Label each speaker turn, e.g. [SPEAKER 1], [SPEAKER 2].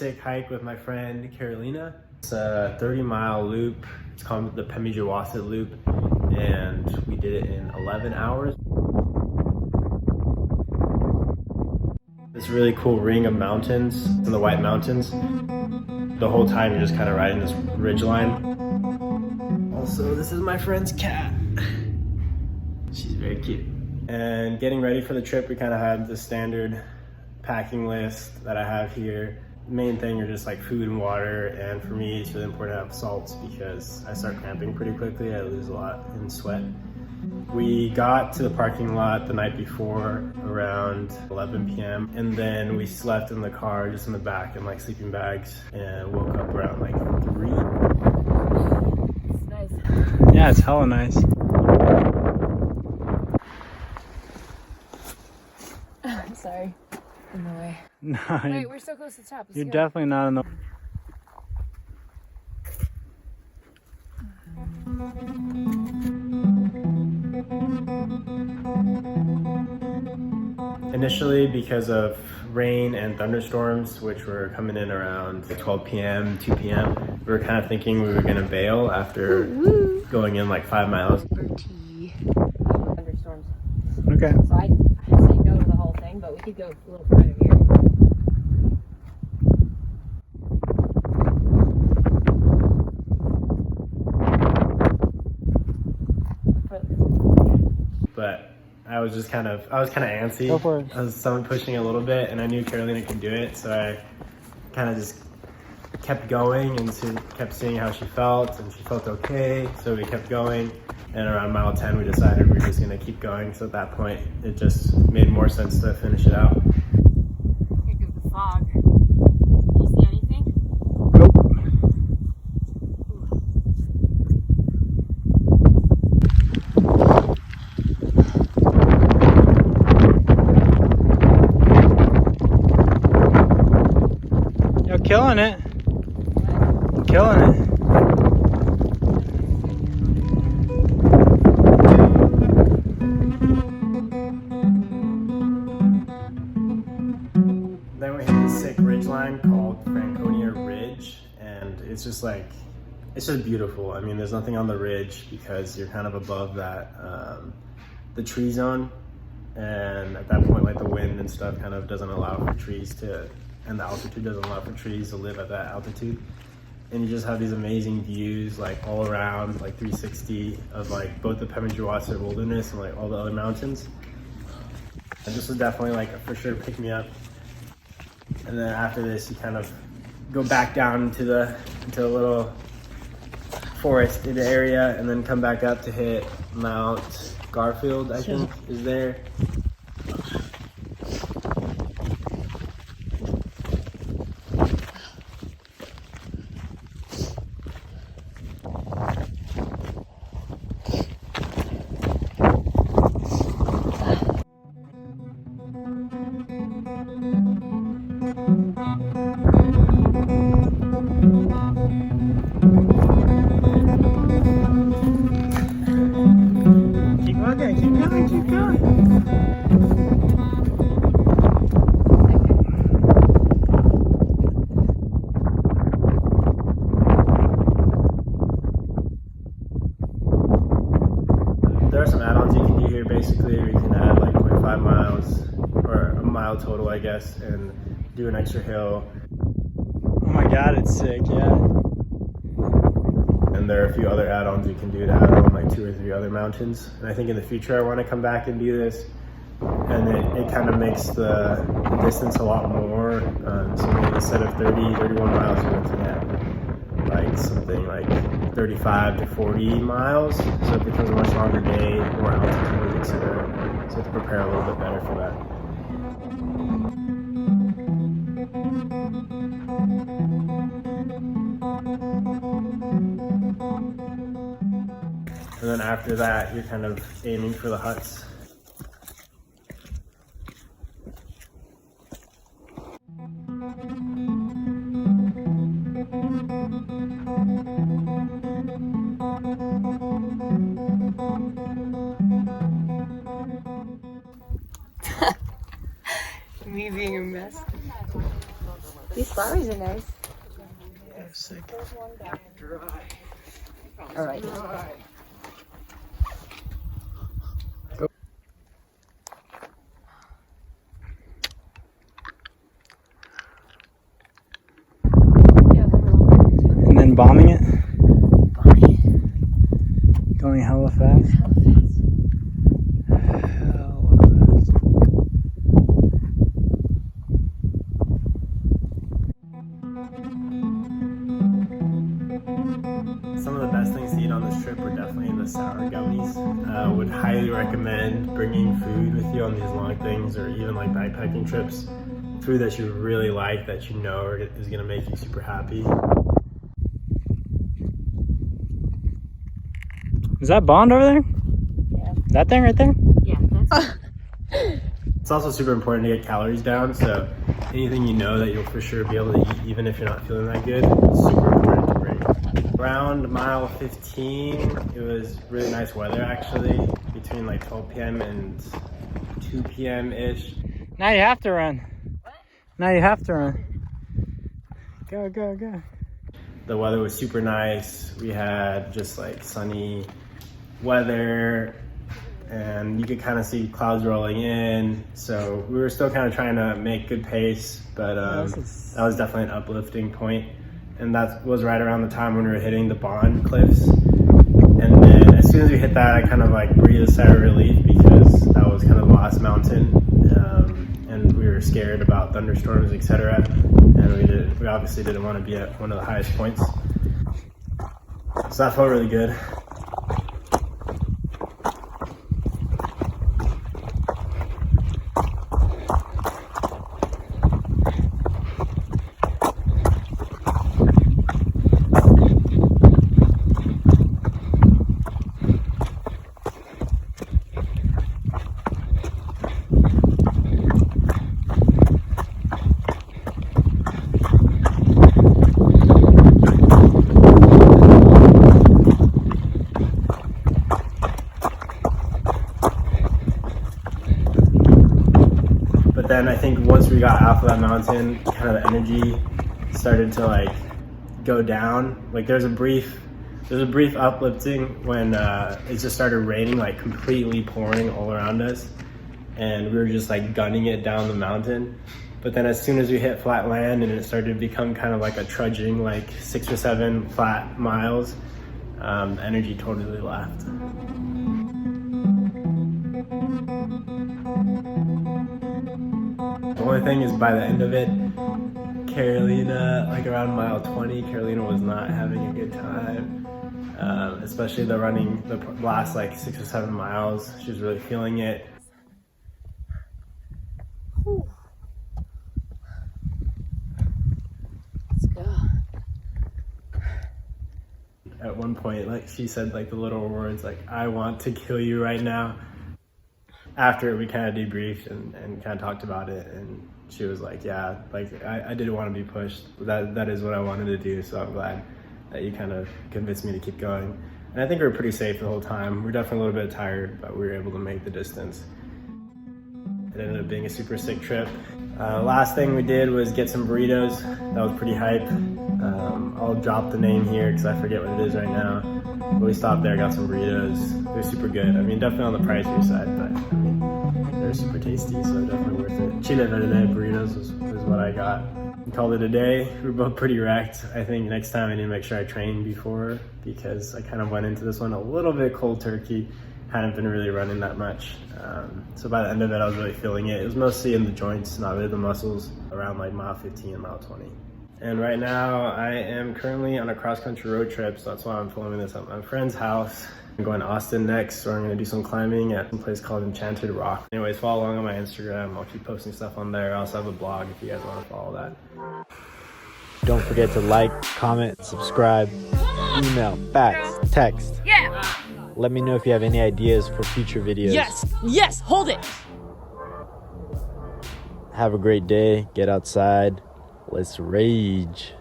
[SPEAKER 1] sick hike with my friend Carolina. It's a 30-mile loop. It's called the Pemigewasset loop, and we did it in 11 hours. This really cool ring of mountains in the White Mountains. The whole time you're just kind of riding this ridge line. Also, this is my friend's cat. She's very cute. And getting ready for the trip, we kind of had the standard packing list that I have here. Main thing are just like food and water, and for me it's really important to have salts because I start cramping pretty quickly. I lose a lot in sweat. We got to the parking lot the night before around 11 p.m. and then we slept in the car just in the back in like sleeping bags and woke up around like 3.
[SPEAKER 2] It's nice.
[SPEAKER 3] Yeah, it's hella nice.
[SPEAKER 2] I'm sorry. In the way.
[SPEAKER 3] No,
[SPEAKER 2] wait, we're so close to the top. Let's
[SPEAKER 3] you're
[SPEAKER 2] go.
[SPEAKER 3] definitely not in the...
[SPEAKER 1] Initially, because of rain and thunderstorms, which were coming in around 12 p.m., 2 p.m., we were kind of thinking we were going to bail after going in like 5 miles.
[SPEAKER 2] Thunderstorms.
[SPEAKER 3] Okay.
[SPEAKER 2] So I say no to the whole thing, but we could go a little further here.
[SPEAKER 1] But I was kind of antsy.
[SPEAKER 3] Go for it.
[SPEAKER 1] I was someone pushing a little bit, and I knew Carolina could do it, so I kind of just kept going and kept seeing how she felt, and she felt okay, so we kept going. And around mile 10, we decided we were just gonna keep going. So at that point, it just made more sense to finish it out.
[SPEAKER 2] Here goes the fog. Can you see anything?
[SPEAKER 3] Nope. You're killing it. Killing it.
[SPEAKER 1] Then we hit this sick ridge line called Franconia Ridge, and it's just beautiful. I mean, there's nothing on the ridge because you're kind of above that, the tree zone, and at that point, like the wind and stuff kind of doesn't allow for trees to, and the altitude doesn't allow for trees to live at that altitude. And you just have these amazing views like all around, like 360 of like both the Pemigewasset wilderness and like all the other mountains. And this was definitely like a for sure pick me up. And then after this, you kind of go back down into a little forested area, and then come back up to hit Mount Garfield, I think, is there. Keep going. There are some add-ons you can do here. Basically, we can add like 0.5 miles or a mile total, I guess, and do an extra hill.
[SPEAKER 3] Oh my god, it's sick, yeah.
[SPEAKER 1] And there are a few other add-ons you can do to add on like 2 or 3 other mountains. And I think in the future I want to come back and do this, and it kind of makes the distance a lot more. So maybe instead of 31 miles, you're looking at like something like 35 to 40 miles. So it becomes a much longer day, more altitude, etc. So you have to prepare a little bit better for that. And then after that, you're kind of aiming for the huts.
[SPEAKER 2] Me being a mess. These flowers are nice.
[SPEAKER 3] Yeah, sick.
[SPEAKER 2] All right.
[SPEAKER 3] And then bombing it? Going hella fast? Hella fast.
[SPEAKER 1] Some of the best things to eat on this trip were definitely the sour gummies. Would highly recommend bringing food with you on these long things or even like backpacking trips. Food that you really like, that you know is gonna make you super happy.
[SPEAKER 3] Is that Bond over there?
[SPEAKER 2] Yeah.
[SPEAKER 3] That thing right there?
[SPEAKER 2] Yeah, that's
[SPEAKER 1] It's also super important to get calories down, so anything you know that you'll for sure be able to eat even if you're not feeling that good, it's super important to bring. Around mile 15, it was really nice weather actually, between like 12 p.m. and 2 p.m.-ish.
[SPEAKER 3] Now you have to run. Now you have to run. Go, go, go.
[SPEAKER 1] The weather was super nice. We had just like sunny weather and you could kind of see clouds rolling in. So we were still kind of trying to make good pace, but that was definitely an uplifting point. And that was right around the time when we were hitting the Bond cliffs. And then as soon as we hit that, I kind of like breathed a sigh of relief because that was kind of the last mountain. And we were scared about thunderstorms, etc. And we obviously didn't want to be at one of the highest points. So that felt really good. Then I think once we got off of that mountain, kind of the energy started to like go down. Like there's a brief uplifting when it just started raining, like completely pouring all around us, and we were just like gunning it down the mountain. But then as soon as we hit flat land and it started to become kind of like a trudging, like 6 or 7 flat miles, energy totally left. The only thing is by the end of it, Carolina, like around mile 20, Carolina was not having a good time. Especially the last like 6 or 7 miles. She was really feeling it.
[SPEAKER 2] Let's go.
[SPEAKER 1] At one point, like she said like the little words like, "I want to kill you right now." After we kind of debriefed and kind of talked about it, and she was like, yeah, like I didn't want to be pushed. That is what I wanted to do, so I'm glad that you kind of convinced me to keep going. And I think we were pretty safe the whole time. We're definitely a little bit tired, but we were able to make the distance. It ended up being a super sick trip. Last thing we did was get some burritos. That was pretty hype. I'll drop the name here because I forget what it is right now. But we stopped there, got some burritos. They're super good. I mean, definitely on the pricier side, but I mean, they're super tasty, so definitely worth it. Chile verde burritos was what I got. We called it a day. We were both pretty wrecked. I think next time I need to make sure I train before because I kind of went into this one a little bit cold turkey. Hadn't been really running that much. So by the end of it, I was really feeling it. It was mostly in the joints, not really the muscles, around like mile 15 and mile 20. And right now I am currently on a cross-country road trip, so that's why I'm filming this at my friend's house. I'm going to Austin next, so I'm gonna do some climbing at a place called Enchanted Rock. Anyways, follow along on my Instagram. I'll keep posting stuff on there. I also have a blog if you guys wanna follow that.
[SPEAKER 3] Don't forget to like, comment, subscribe, email, fax, text.
[SPEAKER 2] Yeah.
[SPEAKER 3] Let me know if you have any ideas for future videos.
[SPEAKER 2] Yes. Yes. Hold it.
[SPEAKER 3] Have a great day. Get outside. Let's rage.